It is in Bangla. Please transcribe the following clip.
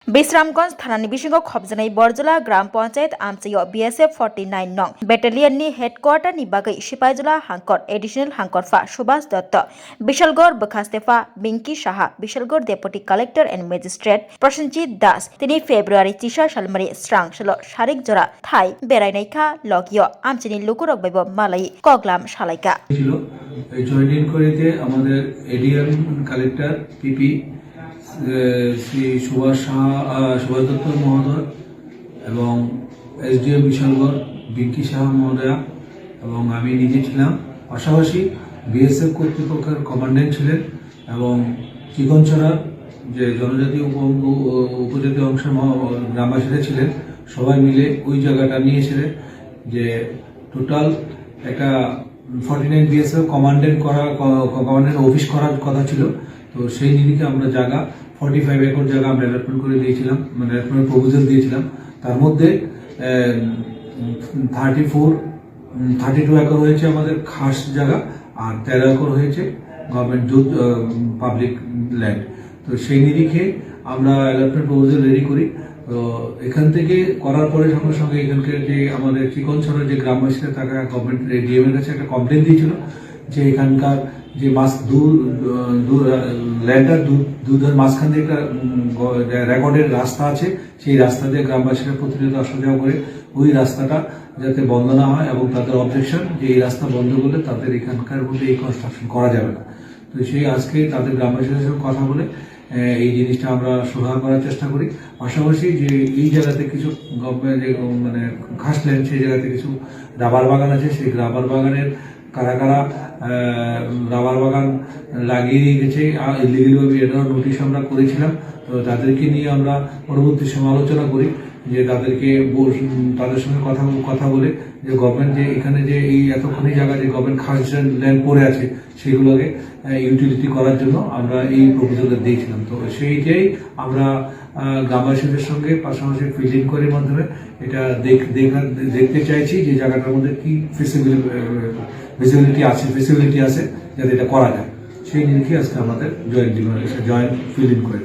বিশ্রামগঞ্জ থানাनि बिसिङाव खबजानाय बरजला ग्राम पंचायत आमचायाव BSF 49 नं बेटालियननि हेडक्वार्टारनि बागै सिपाइजला हांकर एडिशनेल हांकरफा सुभाष दत्त बिशालगढ़ बखास्तेफा Binki Saha Bishalgarh deputy collector and magistrate Prasenjit Das तिनि फेब्रुवारि 3 सालमारि स्रां सल सारिक जरा थाई बेरायनायखा लगियो आमचिनि लुकुरक बैबो मालाई कगलाम सालायका ছিল এই জয়েন ইন করিতে আমাদের এডিএম কালেক্টর পিপি শ্রী সুভাষ দত্ত মহোদয় এবং এসডিএম বিশালগড় বিঙ্কি সাহা মহোদয়া এবং আমি নিজে ছিলাম। পাশাপাশি বিএসএফ কর্তৃপক্ষের কমান্ডেন্ট ছিলেন এবং চিকনছড়ার যে জনজাতি উপজাতি অংশের গ্রামবাসীরা ছিলেন। সবাই মিলে ওই জায়গাটা নিয়েছিলেন যে টোটাল একটা 49 বিএসএফ কমান্ডেন্ট অফিস করার কথা ছিল। তো সেই নিরিখে আমরা জায়গা 45 একর জায়গা আমরা অ্যালটমেন্ট করে দিয়েছিলাম, মানে অ্যালটমেন্ট প্রপোজাল দিয়েছিলাম। তার মধ্যে 32 একর হয়েছে আমাদের খাস জায়গা আর 13 একর হয়েছে গভর্নমেন্ট পাবলিক ল্যান্ড। তো সেই নিরিখে আমরা অ্যালটমেন্ট প্রপোজাল রেডি করি। তো এখান থেকে করার পরে সঙ্গে সঙ্গে এখানকার যে আমাদের চিকনছড়ার যে গ্রামবাসীরা তারা গভর্নমেন্ট ডিএম এর কাছে একটা কমপ্লেন দিয়েছিল যে এখানকার যে ল্যান্ডটার দুধের মাঝখান দিয়ে একটা রেকর্ডের রাস্তা আছে, সেই রাস্তা দিয়ে গ্রামবাসীরা প্রতিনিয়ত আসা যাওয়া করে। ওই রাস্তাটা যাতে বন্ধ না হয় এবং তাদের অবজেকশন যে এই রাস্তা বন্ধ করলে তাদের এখানকার মধ্যে এই কনস্ট্রাকশন করা যাবে না। তো সেই আজকে তাদের গ্রামবাসীদের সঙ্গে কথা বলে এই জিনিসটা আমরা সুরাহা করার চেষ্টা করি। পাশাপাশি যে এই জায়গাতে কিছু মানে খাস ল্যান্ড, সেই জায়গাতে কিছু রাবার বাগান আছে, সেই রাবার বাগানের কারা কারা রাবার বাগান লাগিয়ে গেছে ইলিগালভাবে, এটাও নোটিশ আমরা করেছিলাম। তো তাদেরকে নিয়ে আমরা পরবর্তী সমালোচনা করি যে তাদের সঙ্গে কথা বলে যে গভর্নমেন্ট যে এখানে যে এই এতক্ষণই জায়গা যে গভর্নমেন্ট খাস ল্যান্ড পড়ে আছে সেগুলোকে ইউটিলিটি করার জন্য আমরা এই প্রপোজালটা দিয়েছিলাম। তো সেইটাই আমরা গ্রামবাসীদের সঙ্গে পাশাপাশি ফিল্ডিং করার মাধ্যমে এটা দেখতে চাইছি যে জায়গাটার মধ্যে কি ফেসিলিটি আছে যাতে এটা করা যায়। সেই নিরিখে আজকে আমাদের জয়েন্ট ফিল্ডিং করে